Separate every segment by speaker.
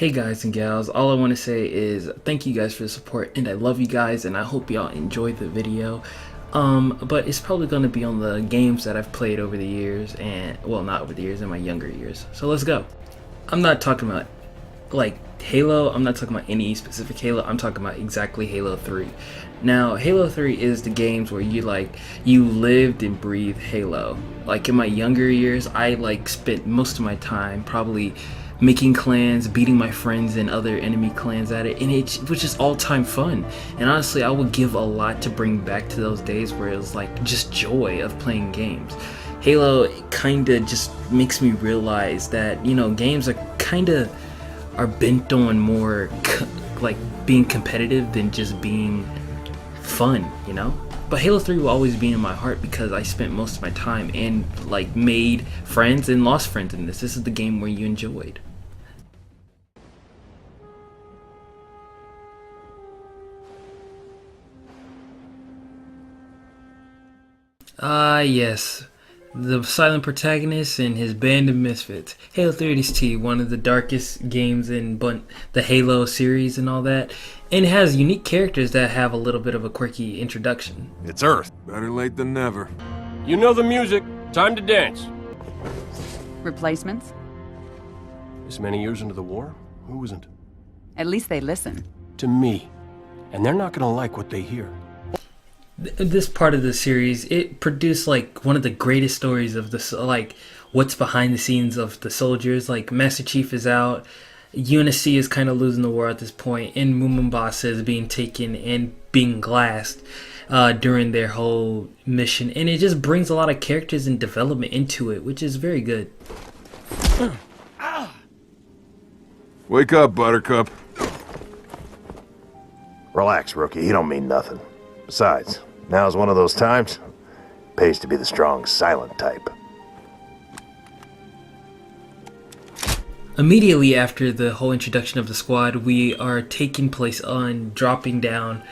Speaker 1: Hey guys and gals, all I want to say is thank you guys for the support and I love you guys and I hope y'all enjoyed the video. But it's probably going to be on the games that I've played over the years and, well, not over the years, in my younger years. So let's go. I'm not talking about like Halo, I'm not talking about any specific Halo, I'm talking about exactly Halo 3. Now, Halo 3 is the games where you lived and breathed Halo. Like in my younger years, I spent most of my time probably making clans, beating my friends and other enemy clans at it, and it was just all-time fun. And honestly, I would give a lot to bring back to those days where it was like just joy of playing games. Halo kinda just makes me realize that, you know, games are bent on more like being competitive than just being fun, you know? But Halo 3 will always be in my heart because I spent most of my time and like made friends and lost friends in this. This is the game where you enjoyed. Yes. The silent protagonist and his band of misfits. Halo 3 ODST, one of the darkest games in the Halo series and all that. And it has unique characters that have a little bit of a quirky introduction.
Speaker 2: It's Earth.
Speaker 3: Better late than never.
Speaker 4: You know the music. Time to dance.
Speaker 5: Replacements?
Speaker 4: This many years into the war, who isn't?
Speaker 5: At least they listen.
Speaker 4: To me. And they're not gonna like what they hear.
Speaker 1: This part of the series, it produced like one of the greatest stories of this, like what's behind the scenes of the soldiers. Like Master Chief is out, UNSC is kind of losing the war at this point, and Mombasa is being taken and being glassed during their whole mission, and it just brings a lot of characters and development into it, which is very good.
Speaker 3: Wake up, Buttercup.
Speaker 2: Relax, rookie. He don't mean nothing. Besides, now's one of those times. Pays to be the strong, silent type.
Speaker 1: Immediately after the whole introduction of the squad, we are taking place on dropping down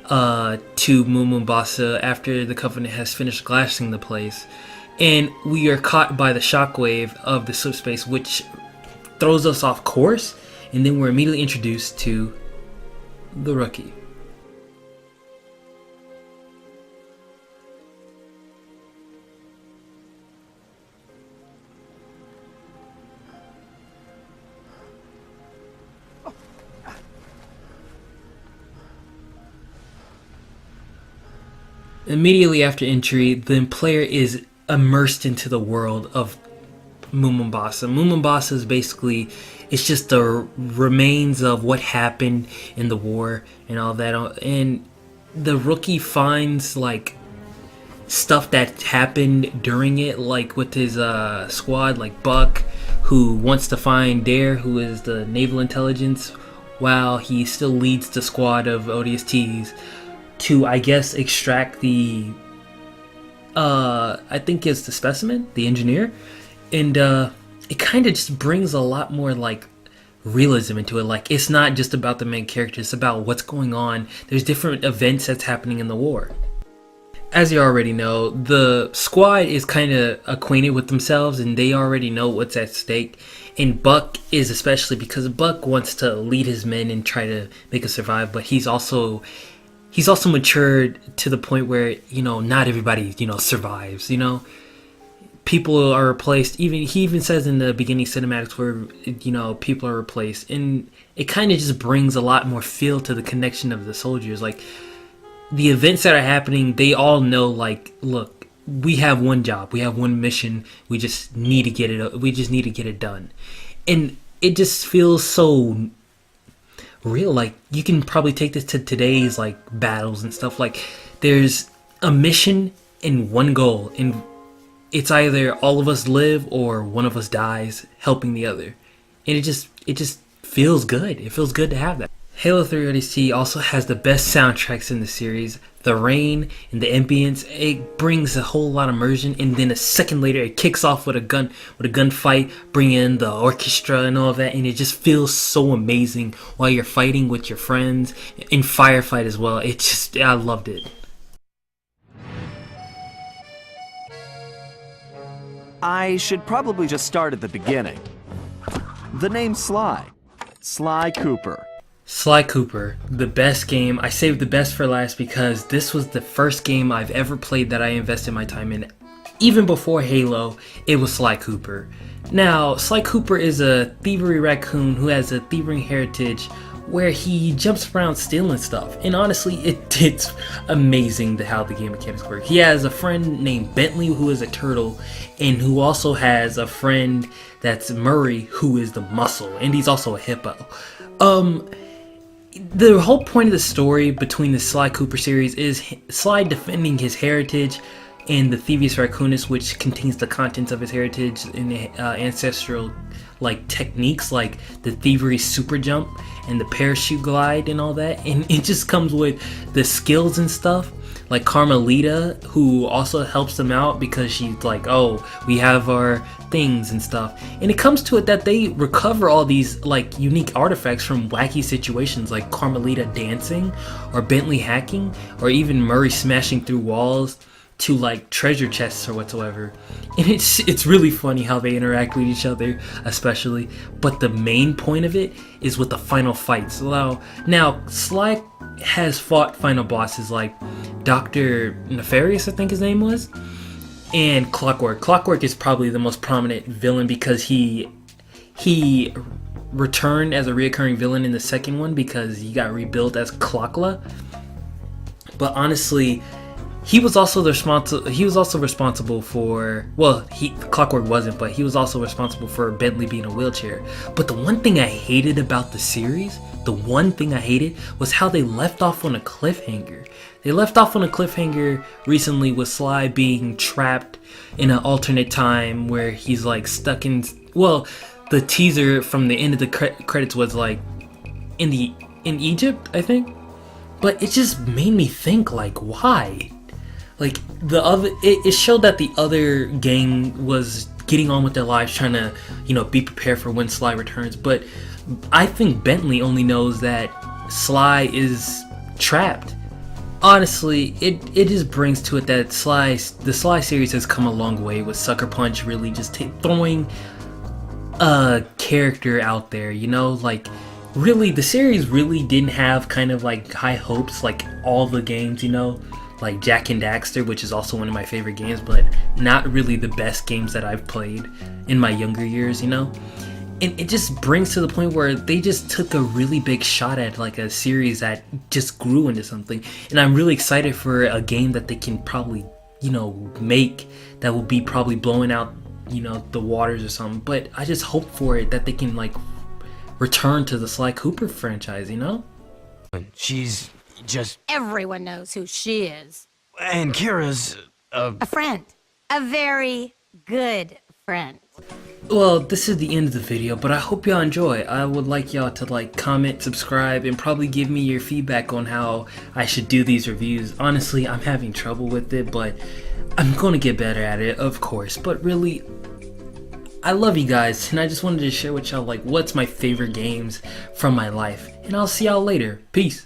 Speaker 1: to Mombasa after the Covenant has finished glassing the place. And we are caught by the shockwave of the subspace, which throws us off course. And then we're immediately introduced to the rookie. Immediately after entry, the player is immersed into the world of Mombasa. Mombasa is basically, it's just the remains of what happened in the war and all that. And the rookie finds like stuff that happened during it, like with his squad, like Buck, who wants to find Dare, who is the naval intelligence, while he still leads the squad of ODSTs to, I guess, extract the I think it's the specimen, the engineer. And it kind of just brings a lot more like realism into it. Like, it's not just about the main character, it's about what's going on. There's different events that's happening in the war. As you already know, the squad is kind of acquainted with themselves and they already know what's at stake. And Buck is, especially because Buck wants to lead his men and try to make it survive, but he's also matured to the point where, you know, not everybody, you know, survives, you know. People are replaced. He even says in the beginning cinematics where, you know, people are replaced. And it kind of just brings a lot more feel to the connection of the soldiers. Like, the events that are happening, they all know, like, look, we have one job. We have one mission. We just need to get it done. And it just feels so real. Like, you can probably take this to today's like battles and stuff. Like, there's a mission and one goal, and it's either all of us live or one of us dies helping the other. And it just feels good. It feels good to have that. Halo 3 ODST also has the best soundtracks in the series. The rain and the ambience, it brings a whole lot of immersion, and then a second later it kicks off with a gunfight, bring in the orchestra and all that, and it just feels so amazing while you're fighting with your friends, in firefight as well. I loved it.
Speaker 6: I should probably just start at the beginning. The name Sly. Sly Cooper.
Speaker 1: Sly Cooper, the best game. I saved the best for last because this was the first game I've ever played that I invested my time in. Even before Halo, it was Sly Cooper. Now, Sly Cooper is a thievery raccoon who has a thieving heritage where he jumps around stealing stuff. And honestly, it's amazing how the game mechanics work. He has a friend named Bentley who is a turtle, and who also has a friend that's Murray who is the muscle, and he's also a hippo. The whole point of the story between the Sly Cooper series is Sly defending his heritage and the Thievius Raccoonus, which contains the contents of his heritage and ancestral techniques like the thievery super jump and the parachute glide and all that. And it just comes with the skills and stuff, like Carmelita, who also helps them out because she's like, oh, we have our things and stuff. And it comes to it that they recover all these unique artifacts from wacky situations, like Carmelita dancing or Bentley hacking or even Murray smashing through walls to treasure chests or whatsoever. And it's really funny how they interact with each other, especially. But the main point of it is with the final fights. Now Sly has fought final bosses like Dr. Nefarious, I think his name was, and Clockwork. Clockwork is probably the most prominent villain because he returned as a reoccurring villain in the second one because he got rebuilt as Clockla. But honestly, he was also responsible for, Clockwork wasn't, but he was also responsible for Bentley being in a wheelchair. But the one thing I hated about the series, was how they left off on a cliffhanger. They left off on a cliffhanger recently with Sly being trapped in an alternate time where he's stuck in, the teaser from the end of the credits was in Egypt, I think. But it just made me think, why? It showed that the other gang was getting on with their lives, trying to, be prepared for when Sly returns. But I think Bentley only knows that Sly is trapped. Honestly, it just brings to it that the Sly series has come a long way with Sucker Punch really just throwing a character out there, really the series really didn't have kind of high hopes like all the games, like Jak and Daxter, which is also one of my favorite games, but not really the best games that I've played in my younger years, And it just brings to the point where they just took a really big shot at a series that just grew into something. And I'm really excited for a game that they can probably, make that will be probably blowing out, the waters or something. But I just hope for it that they can return to the Sly Cooper franchise,
Speaker 7: She's just...
Speaker 8: Everyone knows who she is.
Speaker 7: And Kira's...
Speaker 8: A friend. A very good friend.
Speaker 1: Well, this is the end of the video, but I hope y'all enjoy. I would like y'all to comment, subscribe, and probably give me your feedback on how I should do these reviews. Honestly, I'm having trouble with it, but I'm gonna get better at it, of course. But really, I love you guys, and I just wanted to share with y'all what's my favorite games from my life. And I'll see y'all later. Peace.